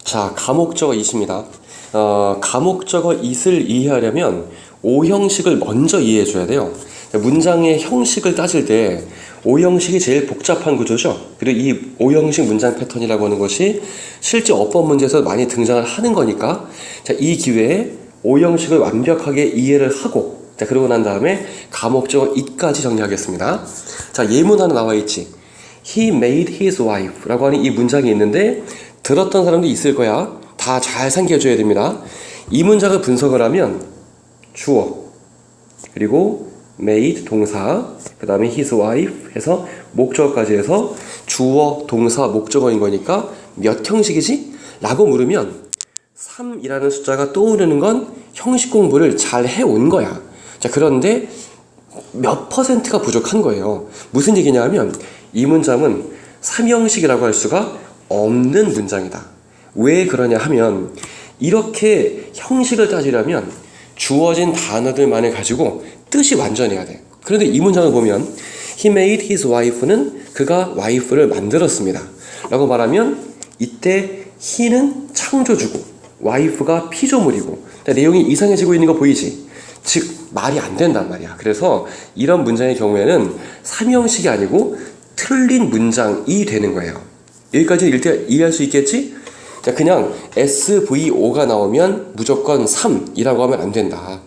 자, 가목적어 it입니다. 가목적어 it을 이해하려면 오형식을 먼저 이해해 줘야 돼요. 문장의 형식을 따질 때 오형식이 제일 복잡한 구조죠. 그리고 이 오형식 문장 패턴이라고 하는 것이 실제 어법 문제에서 많이 등장을 하는 거니까, 자, 이 기회에 오형식을 완벽하게 이해를 하고, 자, 그러고 난 다음에 가목적어 it까지 정리하겠습니다. 자, 예문 하나 나와 있지. He made his wife 라고 하는 이 문장이 있는데, 들었던 사람도 있을 거야. 다 잘 상기해줘야 됩니다. 이 문장을 분석을 하면 주어, 그리고 made 동사, 그 다음에 his wife 해서 목적어까지 해서 주어, 동사, 목적어인 거니까 몇 형식이지? 라고 물으면 3이라는 숫자가 떠오르는 건 형식 공부를 잘 해온 거야. 자, 그런데 몇 퍼센트가 부족한 거예요. 무슨 얘기냐 하면 이 문장은 3형식이라고 할 수가 없는 문장이다. 왜 그러냐 하면 이렇게 형식을 따지려면 주어진 단어들만을 가지고 뜻이 완전해야 돼. 그런데 이 문장을 보면 He made his wife는 그가 와이프를 만들었습니다 라고 말하면 이때 he는 창조주고 wife가 피조물이고, 내용이 이상해지고 있는 거 보이지? 즉 말이 안 된단 말이야. 그래서 이런 문장의 경우에는 3형식이 아니고 틀린 문장이 되는 거예요. 여기까지 일단 이해할 수 있겠지? 자, 그냥 SVO가 나오면 무조건 3이라고 하면 안 된다.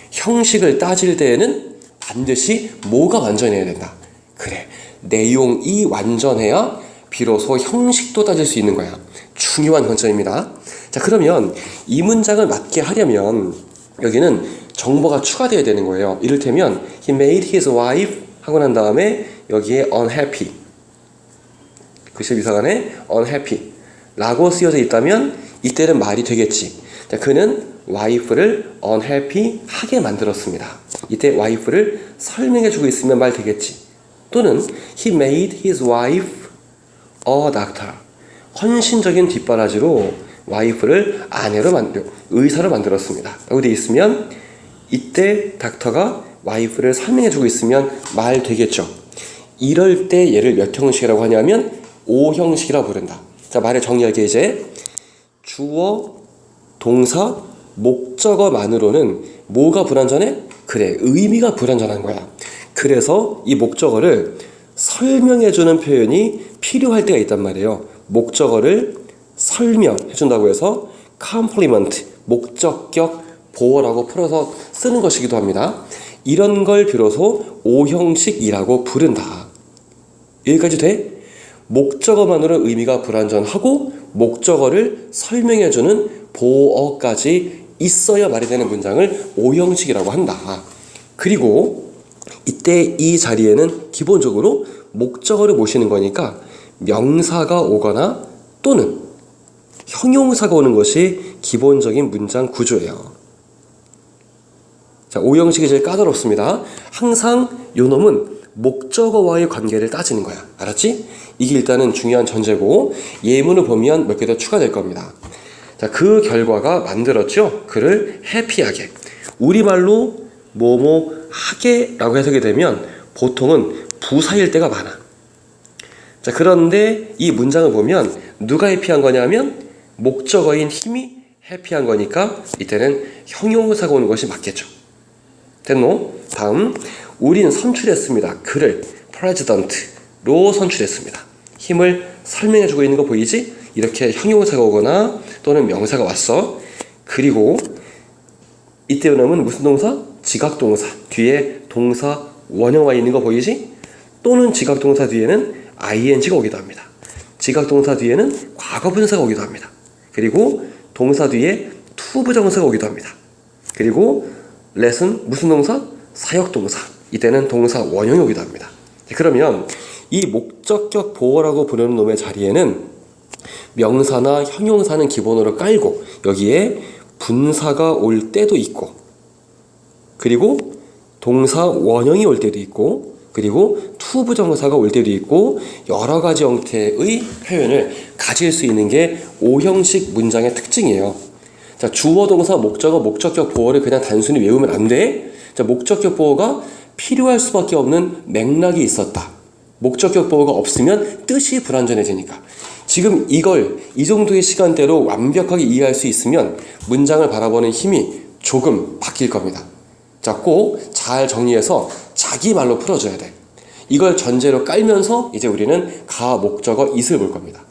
형식을 따질 때에는 반드시 뭐가 완전해야 된다. 그래, 내용이 완전해야 비로소 형식도 따질 수 있는 거야. 중요한 관점입니다. 자, 그러면 이 문장을 맞게 하려면 여기는 정보가 추가되어야 되는 거예요. 이를테면 He made his wife 하고 난 다음에 여기에 unhappy, 글씨 이상하네, unhappy 라고 쓰여져 있다면 이때는 말이 되겠지. 자, 그는 와이프를 unhappy 하게 만들었습니다. 이때 와이프를 설명해주고 있으면 말 되겠지. 또는 he made his wife a doctor, 헌신적인 뒷바라지로 와이프를 의사로 만들었습니다 라고 되어 있으면 이때 닥터가 와이프를 설명해주고 있으면 말 되겠죠. 이럴 때 얘를 몇 형식이라고 하냐면 5형식이라고 부른다. 자, 말을 정리할게. 이제 주어, 동사, 목적어만으로는 뭐가 불완전해? 그래, 의미가 불완전한 거야. 그래서 이 목적어를 설명해주는 표현이 필요할 때가 있단 말이에요. 목적어를 설명해준다고 해서 complement, 목적격 보어라고 풀어서 쓰는 것이기도 합니다. 이런 걸 비로소 5형식이라고 부른다. 여기까지 돼? 목적어만으로 의미가 불완전하고 목적어를 설명해주는 보어까지 있어야 말이 되는 문장을 5형식이라고 한다. 그리고 이때 이 자리에는 기본적으로 목적어를 모시는 거니까 명사가 오거나 또는 형용사가 오는 것이 기본적인 문장 구조예요. 자, 5형식이 제일 까다롭습니다. 항상 요 놈은 목적어와의 관계를 따지는 거야. 알았지? 이게 일단은 중요한 전제고, 예문을 보면 몇 개 더 추가될 겁니다. 자, 그 결과가 만들었죠. 그를 해피하게. 우리말로 뭐뭐 하게 라고 해석이 되면 보통은 부사일 때가 많아. 자, 그런데 이 문장을 보면 누가 해피한 거냐면 목적어인 힘이 해피한 거니까 이때는 형용사가 오는 것이 맞겠죠. 됐노? 다음, 우린 선출했습니다. 그를 president로 선출했습니다. 힘을 설명해주고 있는 거 보이지? 이렇게 형용사가 오거나 또는 명사가 왔어. 그리고 이때 오면 무슨 동사? 지각동사. 뒤에 동사 원형 와 있는 거 보이지? 또는 지각동사 뒤에는 ing가 오기도 합니다. 지각동사 뒤에는 과거분사가 오기도 합니다. 그리고 동사 뒤에 투부정사가 오기도 합니다. 그리고 let은 무슨 동사? 사역동사. 이때는 동사 원형이 오기도 합니다. 그러면 이 목적격 보어라고 부르는 놈의 자리에는 명사나 형용사는 기본으로 깔고 여기에 분사가 올 때도 있고, 그리고 동사 원형이 올 때도 있고, 그리고 투부정사가 올 때도 있고, 여러 가지 형태의 표현을 가질 수 있는 게 5형식 문장의 특징이에요. 자, 주어, 동사, 목적어, 목적격 보어를 그냥 단순히 외우면 안 돼. 자, 목적격 보어가 필요할 수밖에 없는 맥락이 있었다. 목적격 보어가 없으면 뜻이 불완전해지니까. 지금 이걸 이 정도의 시간대로 완벽하게 이해할 수 있으면 문장을 바라보는 힘이 조금 바뀔 겁니다. 자, 꼭 잘 정리해서 자기 말로 풀어줘야 돼. 이걸 전제로 깔면서 이제 우리는 가, 목적어, it을 볼 겁니다.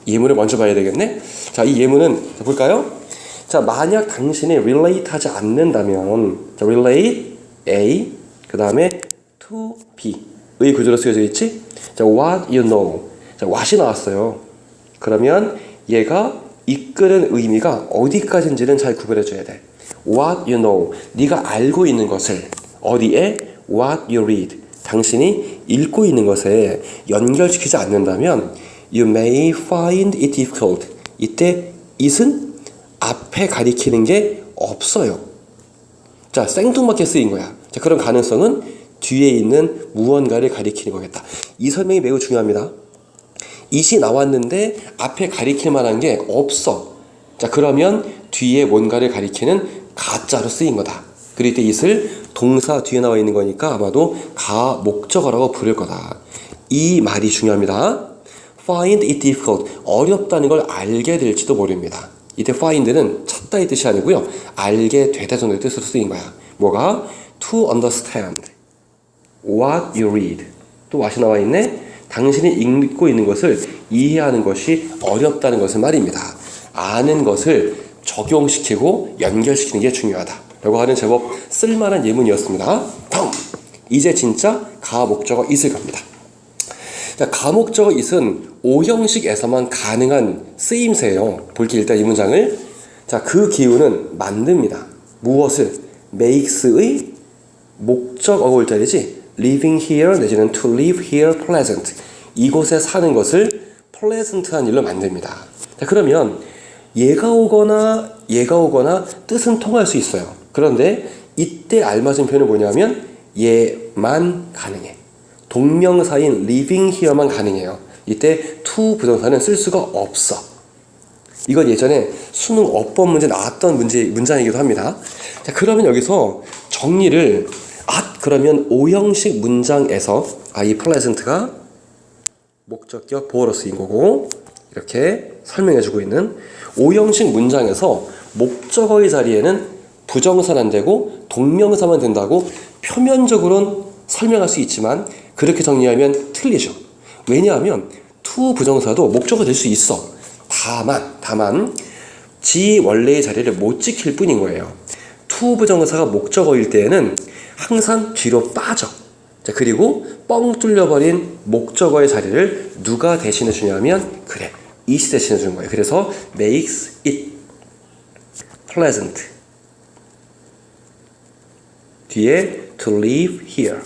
예문을 먼저 봐야 되겠네. 자, 이 예문은 볼까요? 자, 만약 당신이 relate 하지 않는다면, 자, relate A, 그 다음에 to B 의 구조로 쓰여져 있지? 자, what you know. 자, what이 나왔어요. 그러면 얘가 이끄는 의미가 어디까지인지는 잘 구별해 줘야 돼. what you know. 네가 알고 있는 것을 어디에? what you read. 당신이 읽고 있는 것에 연결시키지 않는다면 you may find it difficult. 이때 it은 앞에 가리키는 게 없어요. 자, 생뚱맞게 쓰인 거야. 자, 그런 가능성은 뒤에 있는 무언가를 가리키는 거겠다. 이 설명이 매우 중요합니다. it이 나왔는데 앞에 가리킬 만한 게 없어. 자, 그러면 뒤에 뭔가를 가리키는 가짜로 쓰인 거다. 그리고 이때 it을 동사 뒤에 나와 있는 거니까 아마도 가, 목적어라고 부를 거다. 이 말이 중요합니다. find it difficult. 어렵다는 걸 알게 될지도 모릅니다. 이때 find는 찾다의 뜻이 아니고요. 알게 되다 정도의 뜻으로 쓰인 거야. 뭐가? to understand what you read. 또 what이 나와 있네. 당신이 읽고 있는 것을 이해하는 것이 어렵다는 것을 말입니다. 아는 것을 적용시키고 연결시키는 게 중요하다 라고 하는 제법 쓸만한 예문이었습니다. 다음, 이제 진짜 가, 목적어, it을 갑니다. 자, 가, 목적어, it은 오형식에서만 가능한 쓰임새예요. 볼게 일단 이 문장을. 자, 그 기후는 만듭니다. 무엇을? makes의 목적어가 올 자리지. living here 내지는 to live here pleasant. 이곳에 사는 것을 pleasant한 일로 만듭니다. 자, 그러면 얘가 오거나 뜻은 통할 수 있어요. 그런데 이때 알맞은 표현은 뭐냐면 얘만 가능해. 동명사인 living here만 가능해요. 이때 to 부동사는 쓸 수가 없어. 이건 예전에 수능 어법 문제 나왔던 문장이기도 합니다. 자, 그러면 여기서 정리를 그러면 오형식 문장에서 이 pleasant가 목적격 보어로 쓰인 거고 이렇게 설명해주고 있는 오형식 문장에서 목적어의 자리에는 부정사는 안 되고 동명사만 된다고 표면적으로는 설명할 수 있지만 그렇게 정리하면 틀리죠. 왜냐하면 to 부정사도 목적어 될 수 있어. 다만 지 원래의 자리를 못 지킬 뿐인 거예요. to 부정사가 목적어일 때에는 항상 뒤로 빠져. 자, 그리고 뻥 뚫려버린 목적어의 자리를 누가 대신해 주냐면 그래, it이 대신해 주는 거예요. 그래서 makes it pleasant 뒤에 to live here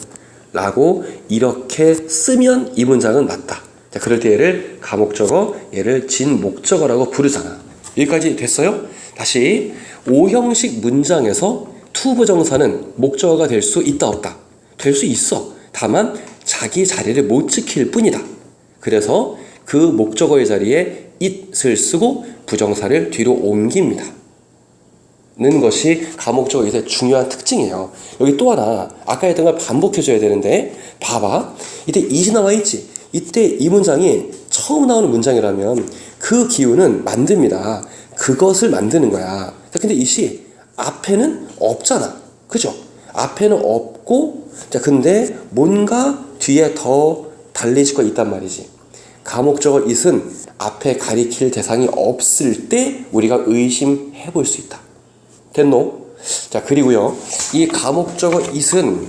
라고 이렇게 쓰면 이 문장은 맞다. 자, 그럴 때 얘를 가목적어, 얘를 진목적어라고 부르잖아. 여기까지 됐어요? 다시 오형식 문장에서 to 부정사는 목적어가 될 수 있다 없다? 될 수 있어. 다만 자기 자리를 못 지킬 뿐이다. 그래서 그 목적어의 자리에 it을 쓰고 부정사를 뒤로 옮깁니다. 는 것이 가목적어의 중요한 특징이에요. 여기 또 하나 아까 했던 걸 반복해줘야 되는데 봐봐. 이때 it이 나와 있지. 이때 이 문장이 처음 나오는 문장이라면 그 기호는 만듭니다. 그것을 만드는 거야. 근데 it이 앞에는 없잖아. 그죠? 앞에는 없고 자 근데 뭔가 뒤에 더 달래질 거 있단 말이지. 가목적어 it은 앞에 가리킬 대상이 없을 때 우리가 의심해 볼 수 있다. 됐노? 자, 그리고요. 이 가목적어 it은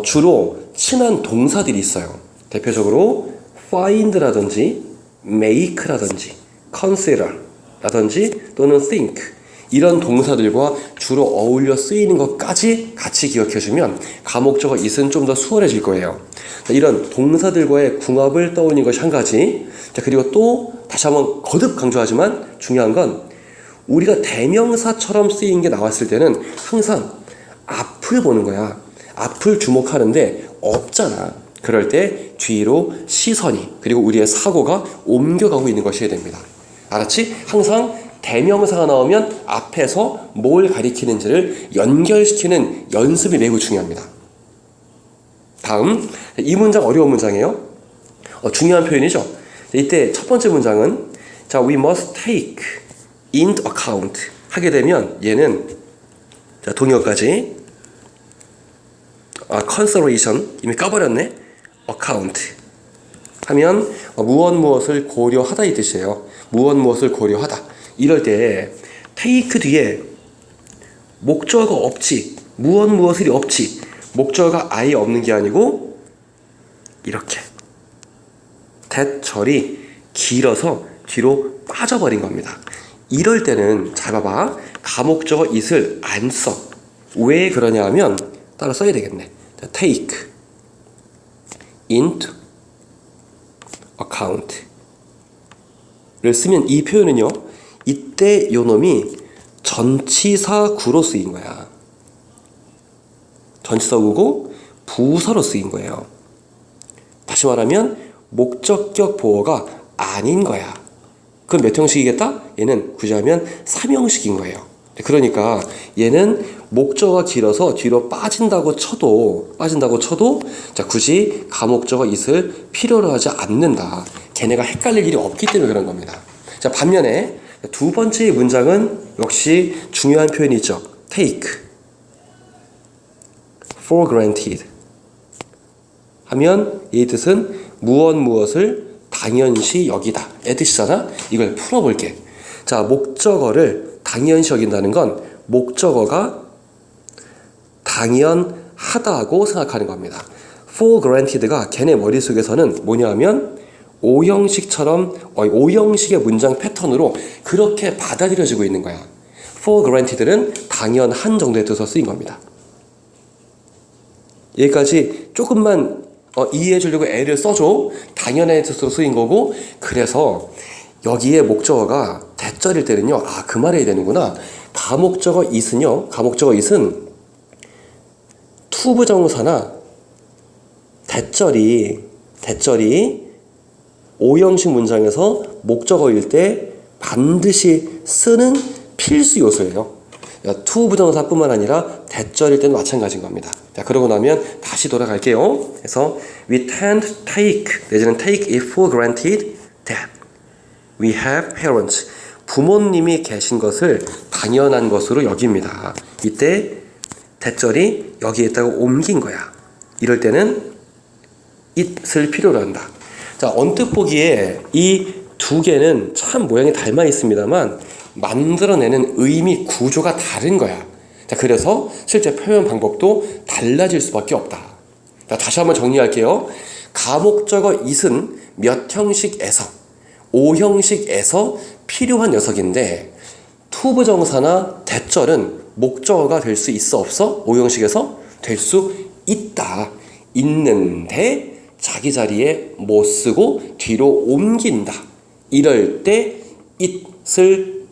주로 친한 동사들이 있어요. 대표적으로 find라든지 make라든지 consider라든지 또는 think 이런 동사들과 주로 어울려 쓰이는 것까지 같이 기억해주면 가목적어 it은 좀 더 수월해질 거예요. 자, 이런 동사들과의 궁합을 떠올리는 것이 한 가지. 자, 그리고 또 다시 한번 거듭 강조하지만 중요한 건 우리가 대명사처럼 쓰인 게 나왔을 때는 항상 앞을 보는 거야. 앞을 주목하는데 없잖아. 그럴 때 뒤로 시선이 그리고 우리의 사고가 옮겨가고 있는 것이어야 됩니다. 알았지? 항상 대명사가 나오면 앞에서 뭘 가리키는지를 연결시키는 연습이 매우 중요합니다. 다음, 이 문장 어려운 문장이에요. 중요한 표현이죠. 이때 첫 번째 문장은 자, we must take into account 하게 되면 얘는 자, 동의어까지 consideration 이미 까버렸네. account 하면 무엇을 고려하다 이 뜻이에요. 무엇을 고려하다. 이럴 때 take 뒤에 목적어가 없지. 무엇이 없지. 목적어가 아예 없는 게 아니고 이렇게 대절이 길어서 뒤로 빠져버린 겁니다. 이럴 때는 잘 봐봐. 가목적어 it을 안 써. 왜 그러냐 하면 따로 써야 되겠네. take into account 를 쓰면 이 표현은요, 이때 요 놈이 전치사구로 쓰인 거야. 전치사구고 부사로 쓰인 거예요. 다시 말하면 목적격 보어가 아닌 거야. 그럼 몇 형식이겠다? 얘는 굳이 하면 3형식인 거예요. 그러니까 얘는 목적어가 길어서 뒤로 빠진다고 쳐도 자, 굳이 가목적어 it을 필요로 하지 않는다. 걔네가 헷갈릴 일이 없기 때문에 그런 겁니다. 자, 반면에 두 번째 문장은 역시 중요한 표현이죠. take for granted 하면 이 뜻은 무엇을 당연시 여기다 의 뜻이잖아. 이걸 풀어볼게. 자, 목적어를 당연시 여긴다는 건 목적어가 당연하다고 생각하는 겁니다. for granted가 걔네 머릿속에서는 뭐냐 하면 오형식의 문장 패턴으로 그렇게 받아들여지고 있는 거야. for granted는 당연한 정도의 뜻으로 쓰인 겁니다. 여기까지 조금만 이해해 주려고 애를 써줘. 당연한 뜻으로 쓰인 거고, 그래서 여기에 목적어가 대절일 때는요, 그 말해야 되는구나. 가목적어 it은 투부정사나 대절이 오형식 문장에서 목적어일 때 반드시 쓰는 필수 요소예요. 투부정사뿐만 아니라 대절일 때는 마찬가지인 겁니다. 자, 그러고 나면 다시 돌아갈게요. 그래서 we tend to take 내지는 take it for granted that we have parents. 부모님이 계신 것을 당연한 것으로 여깁니다. 이때 대절이 여기에 있다가 옮긴 거야. 이럴 때는 it을 필요로 한다. 자, 언뜻 보기에 이 두 개는 참 모양이 닮아 있습니다만 만들어내는 의미 구조가 다른 거야. 자, 그래서 실제 표현 방법도 달라질 수밖에 없다. 자, 다시 한번 정리할게요. 가목적어 it은 몇 형식에서 5형식에서 필요한 녀석인데 투부정사나 대절은 목적어가 될 수 있어 없어? 5형식에서 될 수 있다. 있는데 자기 자리에 못 쓰고 뒤로 옮긴다. 이럴 때 it을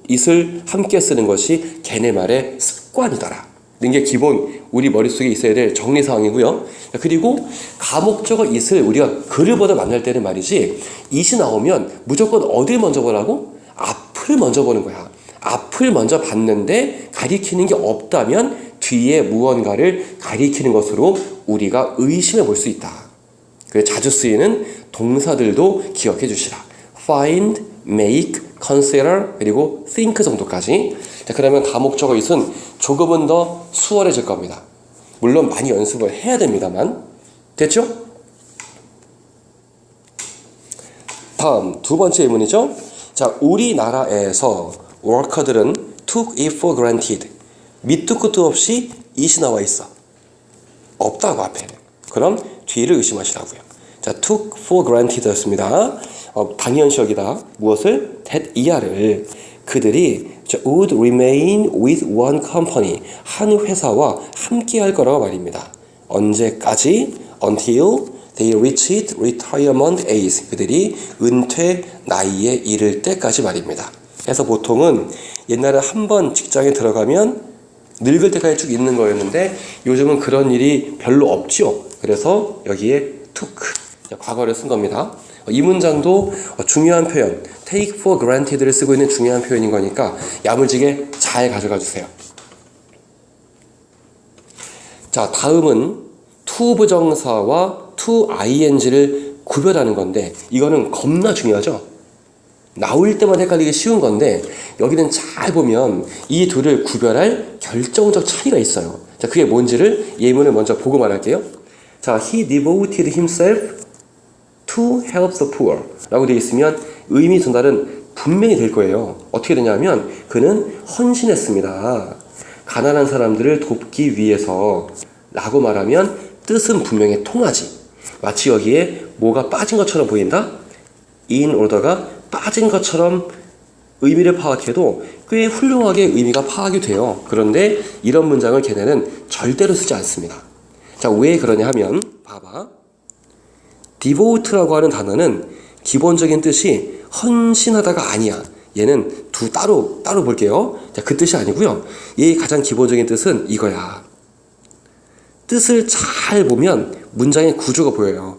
함께 쓰는 것이 걔네 말의 습관이더라. 이게 기본 우리 머릿속에 있어야 될 정리사항이고요. 그리고 가목적어 it을 우리가 글을 보다 만날 때는 말이지, it이 나오면 무조건 어딜 먼저 보라고? 앞을 먼저 보는 거야. 앞을 먼저 봤는데 가리키는 게 없다면 뒤에 무언가를 가리키는 것으로 우리가 의심해 볼 수 있다. 그래서 자주 쓰이는 동사들도 기억해 주시라. find, make, consider, 그리고 think 정도까지. 자, 그러면 가목적어 it은 조금은 더 수월해질 겁니다. 물론 많이 연습을 해야 됩니다만. 됐죠? 다음 두 번째 의문이죠. 자, 우리나라에서 워커들은 took it for granted. 밑도 끝도 없이 it이 나와 있어. 없다고 앞에는. 그럼 뒤를 의심하시라고요. 자, took for granted 였습니다. 당연시 여기다 무엇을? that 이하를 그들이 would remain with one company. 한 회사와 함께 할 거라고 말입니다. 언제까지? until they reached retirement age. 그들이 은퇴 나이에 이를 때까지 말입니다. 그래서 보통은 옛날에 한번 직장에 들어가면 늙을 때까지 쭉 있는 거였는데 요즘은 그런 일이 별로 없죠. 그래서 여기에 took 과거를 쓴 겁니다. 이 문장도 중요한 표현, take for granted를 쓰고 있는 중요한 표현인 거니까 야무지게 잘 가져가 주세요. 자, 다음은 to 부정사와 to ing를 구별하는 건데 이거는 겁나 중요하죠. 나올 때만 헷갈리기 쉬운 건데 여기는 잘 보면 이 둘을 구별할 결정적 차이가 있어요. 자, 그게 뭔지를 예문을 먼저 보고 말할게요. 자, he devoted himself to help the poor 라고 되어 있으면 의미 전달은 분명히 될 거예요. 어떻게 되냐면 그는 헌신했습니다. 가난한 사람들을 돕기 위해서 라고 말하면 뜻은 분명히 통하지. 마치 여기에 뭐가 빠진 것처럼 보인다? in order가 빠진 것처럼 의미를 파악해도 꽤 훌륭하게 의미가 파악이 돼요. 그런데 이런 문장을 걔네는 절대로 쓰지 않습니다. 자, 왜 그러냐 하면 봐봐. devote라고 하는 단어는 기본적인 뜻이 헌신하다가 아니야. 얘는 따로 볼게요. 자, 그 뜻이 아니고요. 얘의 가장 기본적인 뜻은 이거야. 뜻을 잘 보면 문장의 구조가 보여요.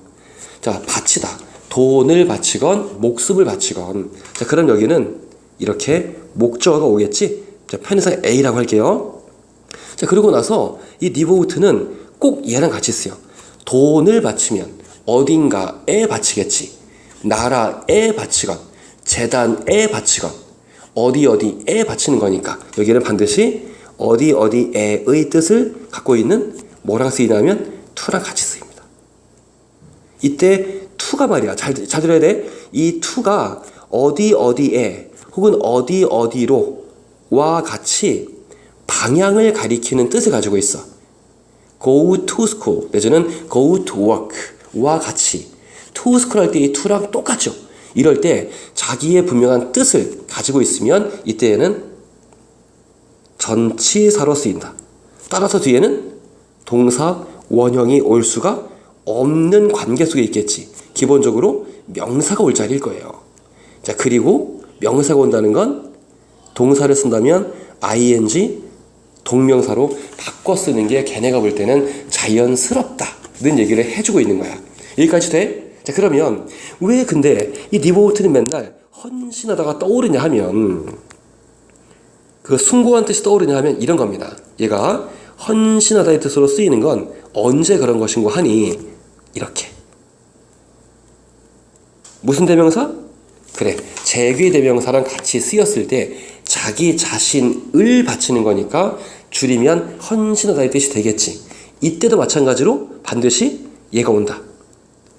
자, 바치다. 돈을 바치건 목숨을 바치건. 자, 그럼 여기는 이렇게 목적어가 오겠지? 자, 편의상 A라고 할게요. 자, 그러고 나서 이 devote는 꼭 얘랑 같이 쓰여. 돈을 바치면 어딘가에 바치겠지. 나라에 바치건 재단에 바치건 어디에 바치는 거니까 여기는 반드시 어디에의 뜻을 갖고 있는 뭐랑 쓰이냐면 to랑 같이 쓰입니다. 이때 to가 말이야. 잘 들어야 돼. 이 to가 어디에 혹은 어디로와 같이 방향을 가리키는 뜻을 가지고 있어. go to school 내지는 go to work와 같이 to school 할 때 이 to랑 똑같죠. 이럴 때 자기의 분명한 뜻을 가지고 있으면 이때에는 전치사로 쓰인다. 따라서 뒤에는 동사 원형이 올 수가 없는 관계 속에 있겠지. 기본적으로 명사가 올 자리일 거예요. 자, 그리고 명사가 온다는 건 동사를 쓴다면 ing 동명사로 바꿔 쓰는 게 걔네가 볼 때는 자연스럽다는 얘기를 해주고 있는 거야. 여기까지 돼? 자, 그러면 왜 근데 이 devote는 맨날 헌신하다가 떠오르냐 하면 그 숭고한 뜻이 떠오르냐 하면 이런 겁니다. 얘가 헌신하다의 뜻으로 쓰이는 건 언제 그런 것인고 하니 이렇게 무슨 대명사? 그래, 재귀 대명사랑 같이 쓰였을 때 자기 자신을 바치는 거니까 줄이면 헌신하다의 뜻이 되겠지. 이때도 마찬가지로 반드시 얘가 온다.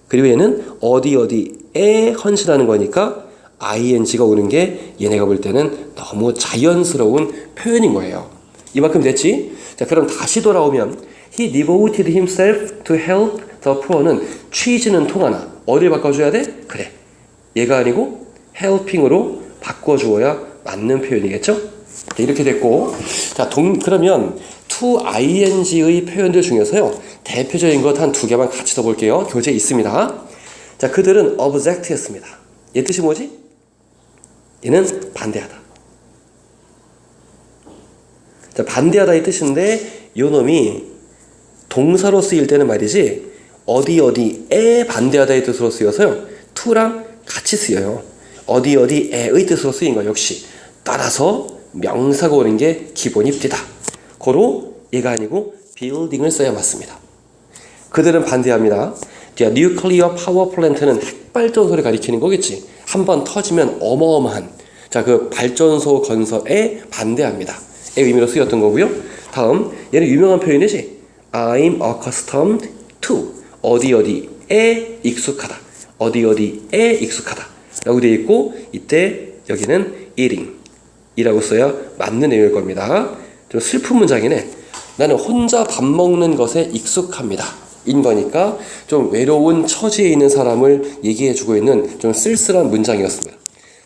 그리고 얘는 어디에 헌신하는 거니까 ing가 오는 게 얘네가 볼 때는 너무 자연스러운 표현인 거예요. 이만큼 됐지? 자, 그럼 다시 돌아오면 he devoted himself to help the poor는 취지는 통하나 어디를 바꿔줘야 돼? 그래, 얘가 아니고 helping으로 바꿔주어야 맞는 표현이겠죠? 자, 이렇게 됐고, 자, 그러면 to ing의 표현들 중에서요 대표적인 것 한 두 개만 같이 더 볼게요. 교재에 있습니다. 자, 그들은 object였습니다. 얘 뜻이 뭐지? 얘는 반대하다. 자, 반대하다의 뜻인데 요 놈이 동사로 쓰일 때는 말이지 어디에 반대하다의 뜻으로 쓰여서요 to랑 같이 쓰여요. 어디에의 뜻으로 쓰인 거 역시. 따라서 명사가 오는 게 기본입니다. 고로 얘가 아니고 building을 써야 맞습니다. 그들은 반대합니다. nuclear power plant는 핵발전소를 가리키는 거겠지. 한번 터지면 어마어마한 자, 그 발전소 건설에 반대합니다. 의 의미로 쓰였던 거고요. 다음, 얘는 유명한 표현이지. I'm accustomed to 어디에 익숙하다. 어디에 익숙하다 라고 되어 있고, 이때 여기는 eating 이라고 써야 맞는 내용일 겁니다. 좀 슬픈 문장이네. 나는 혼자 밥 먹는 것에 익숙합니다 인 거니까 좀 외로운 처지에 있는 사람을 얘기해주고 있는 좀 쓸쓸한 문장이었습니다.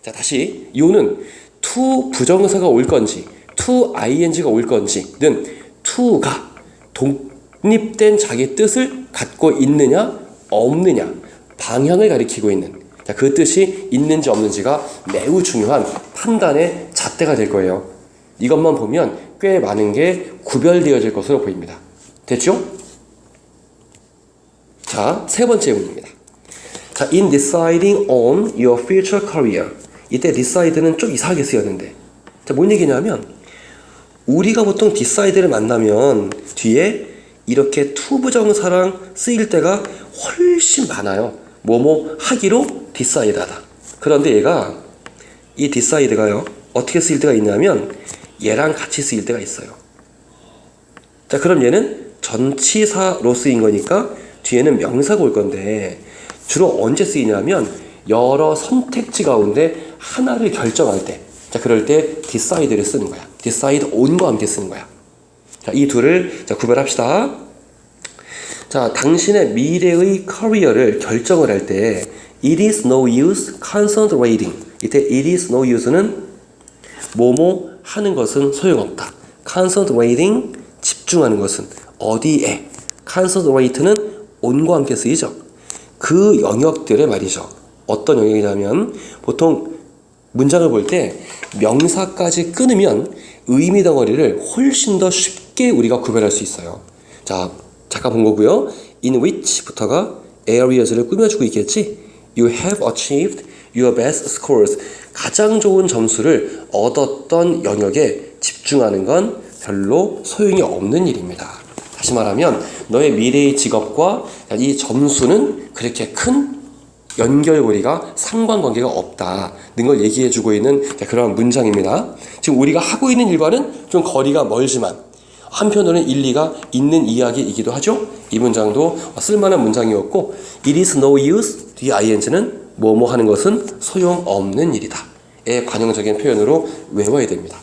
자, 다시 요는 to 부정사가 올 건지 to ing가 올 건지는 to가 독립된 자기 뜻을 갖고 있느냐 없느냐 방향을 가리키고 있는, 자, 그 뜻이 있는지 없는지가 매우 중요한 판단의 잣대가 될 거예요. 이것만 보면 꽤 많은 게 구별되어질 것으로 보입니다. 됐죠? 자, 세 번째 문입니다. 자, in deciding on your future career. 이때 decide는 좀 이상하게 쓰였는데, 자, 뭔 얘기냐면 우리가 보통 decide를 만나면 뒤에 이렇게 to 부정사랑 쓰일 때가 훨씬 많아요. 뭐뭐 하기로 deциde하다. 그런데 얘가 이 decide가요 어떻게 쓰일 때가 있냐면 얘랑 같이 쓰일 때가 있어요. 자, 그럼 얘는 전치사로 쓰인 거니까 뒤에는 명사가 올 건데 주로 언제 쓰이냐면 여러 선택지 가운데 하나를 결정할 때, 자, 그럴 때 decide를 쓰는 거야. decide on과 함께 쓰는 거야. 자, 이 둘을 자, 구별합시다. 자, 당신의 미래의 커리어를 결정을 할 때 it is no use concentrating. 이때 it is no use는 뭐뭐 하는 것은 소용없다. concentrating 집중하는 것은 어디에? concentrate는 on과 함께 쓰이죠. 그 영역들의 말이죠. 어떤 영역이냐면 보통 문장을 볼 때 명사까지 끊으면 의미 덩어리를 훨씬 더 쉽게 우리가 구별할 수 있어요. 자, 잠깐 본 거고요. in which부터가 areas를 꾸며주고 있겠지. You have achieved your best scores. 가장 좋은 점수를 얻었던 영역에 집중하는 건 별로 소용이 없는 일입니다. 다시 말하면 너의 미래의 직업과 이 점수는 그렇게 큰 연결고리가 상관관계가 없다는 걸 얘기해주고 있는 그런 문장입니다. 지금 우리가 하고 있는 일과는 좀 거리가 멀지만 한편으로는 일리가 있는 이야기이기도 하죠. 이 문장도 쓸만한 문장이었고 it is no use, 뒤에 ing는 뭐뭐 하는 것은 소용없는 일이다 의 관용적인 표현으로 외워야 됩니다.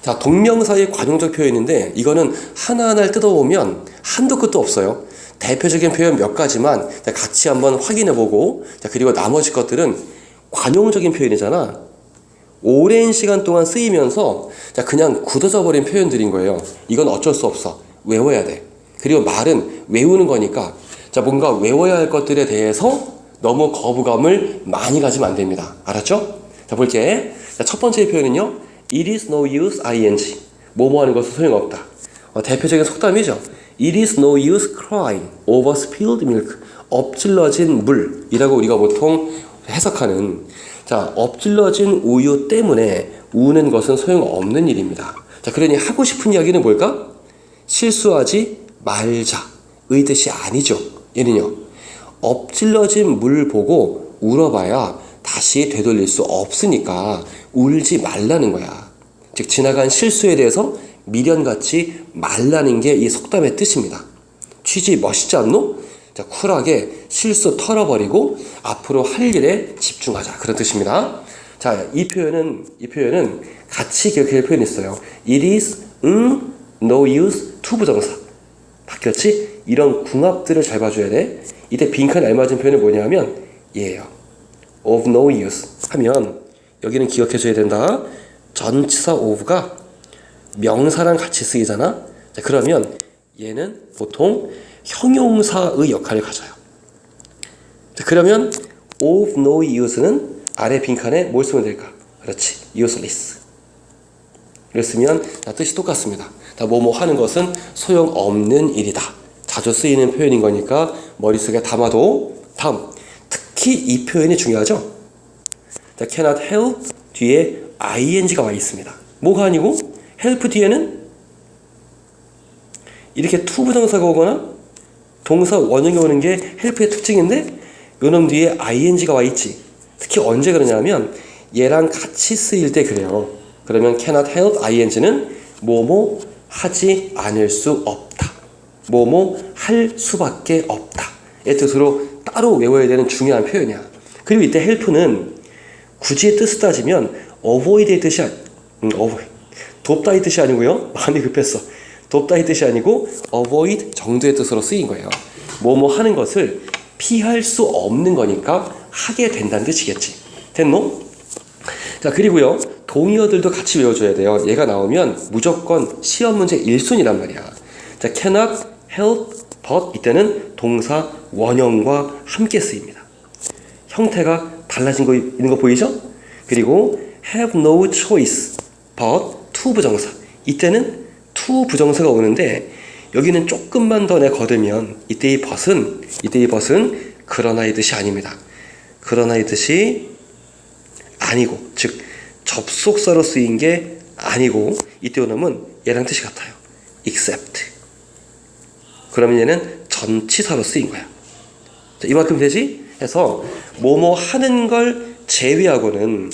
자, 동명사의 관용적 표현인데 이거는 하나하나를 뜯어보면 한도 끝도 없어요. 대표적인 표현 몇 가지만 같이 한번 확인해보고, 그리고 나머지 것들은 관용적인 표현이잖아. 오랜 시간 동안 쓰이면서 그냥 굳어져 버린 표현들인 거예요. 이건 어쩔 수 없어. 외워야 돼. 그리고 말은 외우는 거니까 뭔가 외워야 할 것들에 대해서 너무 거부감을 많이 가지면 안 됩니다. 알았죠? 자, 볼게. 첫 번째 표현은요. It is no use ing. 뭐뭐 하는 것은 소용없다. 대표적인 속담이죠. It is no use crying over spilled milk. 엎질러진 물이라고 우리가 보통 해석하는, 자, 엎질러진 우유 때문에 우는 것은 소용없는 일입니다. 자, 그러니 하고 싶은 이야기는 뭘까? 실수하지 말자의 뜻이 아니죠. 얘는요, 엎질러진 물 보고 울어봐야 다시 되돌릴 수 없으니까 울지 말라는 거야. 즉, 지나간 실수에 대해서 미련같이 말라는 게 이 속담의 뜻입니다. 취지 멋있지 않노? 자, 쿨하게 실수 털어버리고 앞으로 할 일에 집중하자, 그런 뜻입니다. 자, 이 표현은 같이 기억해야 할 표현이 있어요. It is no use to 부정사. 바뀌었지? 이런 궁합들을 잘 봐줘야 돼. 이때 빈칸에 알맞은 표현은 뭐냐면 얘예요. of no use 하면 여기는 기억해줘야 된다. 전치사 of가 명사랑 같이 쓰이잖아. 자, 그러면 얘는 보통 형용사의 역할을 가져요. 자, 그러면 of no use는 아래 빈칸에 뭘 쓰면 될까? 그렇지, useless. 이를 쓰면 뜻이 똑같습니다. 뭐뭐 하는 것은 소용없는 일이다. 자주 쓰이는 표현인 거니까 머릿속에 담아도. 다음, 특히 이 표현이 중요하죠. 자, cannot help 뒤에 ing가 와 있습니다. 뭐가 아니고 help 뒤에는 이렇게 to 부정사가 오거나 동사 원형이 오는 게 help의 특징인데 요놈 뒤에 ing가 와 있지. 특히 언제 그러냐면 얘랑 같이 쓰일 때 그래요. 그러면 cannot help ing는 뭐뭐 하지 않을 수 없다. 뭐뭐 할 수밖에 없다. 의 뜻으로 따로 외워야 되는 중요한 표현이야. 그리고 이때 help는 굳이 뜻을 따지면 avoid의 뜻이 돕다의 뜻이 아니고요. 마음이 급했어. 돕다의 뜻이 아니고 avoid 정도의 뜻으로 쓰인 거예요. 뭐뭐 하는 것을 피할 수 없는 거니까 하게 된다는 뜻이겠지. 됐노? 자, 그리고요, 동의어들도 같이 외워줘야 돼요. 얘가 나오면 무조건 시험 문제 1순위란 말이야. 자, cannot help but 이때는 동사 원형과 함께 쓰입니다. 형태가 달라진 거 있는 거 보이죠? 그리고 have no choice but to 부정사. 이때는 to 부정사가 오는데 여기는 조금만 더 거두면 이때의 but은 그러나의 뜻이 아닙니다. 그러나의 뜻이 아니고, 즉 접속사로 쓰인 게 아니고 이때 오놈은 얘랑 뜻이 같아요. except. 그러면 얘는 전치사로 쓰인 거야. 자, 이만큼 되지? 해서 뭐뭐 하는 걸 제외하고는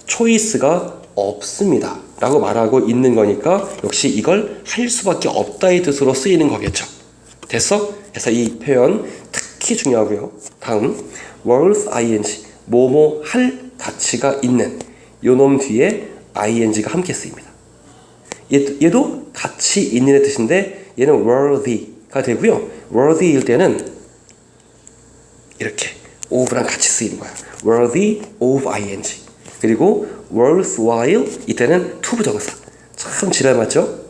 초이스가 없습니다 라고 말하고 있는 거니까 역시 이걸 할 수밖에 없다의 뜻으로 쓰이는 거겠죠. 됐어? 그래서 이 표현 특히 중요하고요. 다음 worth ing 뭐뭐 할 가치가 있는 요놈 뒤에 ing가 함께 쓰입니다. 얘도 가치 있는의 뜻인데 얘는 worthy가 되고요. worthy일 때는 이렇게 of랑 같이 쓰이는 거야. worthy of ing. 그리고 worthwhile 이때는 to 부정사. 참 지랄 맞죠?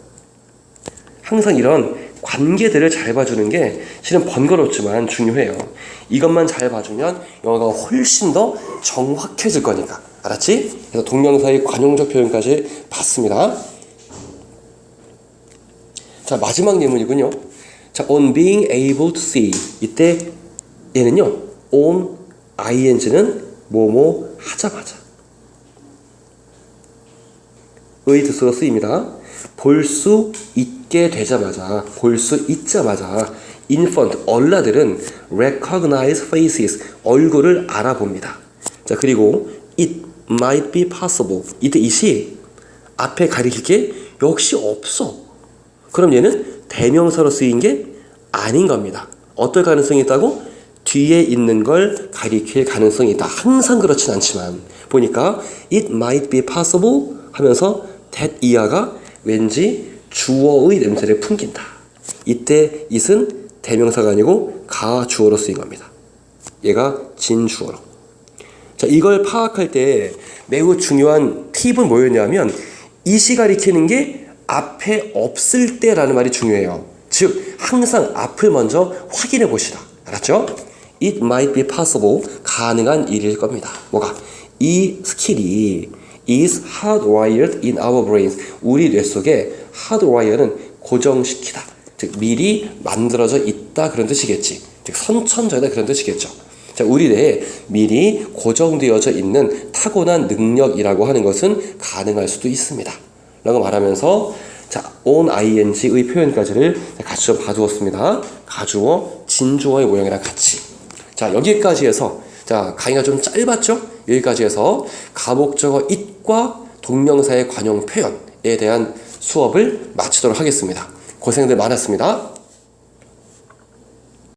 항상 이런 관계들을 잘 봐주는 게 실은 번거롭지만 중요해요. 이것만 잘 봐주면 영어가 훨씬 더 정확해질 거니까. 알았지? 그래서 동명사의 관용적 표현까지 봤습니다. 자, 마지막 예문이군요. 자, on being able to see. 이때 얘는요, on ing는 뭐뭐 하자마자 의 뜻으로 쓰입니다. 볼 수 있게 되자마자, 볼 수 있자마자 infant, 얼라들은 recognize faces, 얼굴을 알아봅니다. 자, 그리고 it might be possible. 이때 it이 앞에 가리킬 게 역시 없어. 그럼 얘는 대명사로 쓰인 게 아닌 겁니다. 어떨 가능성이 있다고? 뒤에 있는 걸 가리킬 가능성이 있다. 항상 그렇진 않지만 보니까 it might be possible 하면서 that 이하가 왠지 주어의 냄새를 풍긴다. 이때 it은 대명사가 아니고 가주어로 쓰인 겁니다. 얘가 진주어로. 자, 이걸 파악할 때 매우 중요한 팁은 뭐였냐면 it이 가리키는 게 앞에 없을 때라는 말이 중요해요. 즉 항상 앞을 먼저 확인해 보시라. 알았죠? It might be possible. 가능한 일일 겁니다. 뭐가? 이 스킬이 is hardwired in our brains. 우리 뇌 속에 hardwire는 고정시키다. 즉 미리 만들어져 있다 그런 뜻이겠지. 즉 선천적이다 그런 뜻이겠죠. 자, 우리 뇌에 미리 고정되어져 있는 타고난 능력이라고 하는 것은 가능할 수도 있습니다. 라고 말하면서 자, on ing의 표현까지를 같이 좀 봐두었습니다. 가주어, 진주어의 모양이랑 같이. 자, 여기까지 해서 자, 강의가 좀 짧았죠? 여기까지 해서 가목적어 it과 동명사의 관용 표현에 대한 수업을 마치도록 하겠습니다. 고생들 많았습니다.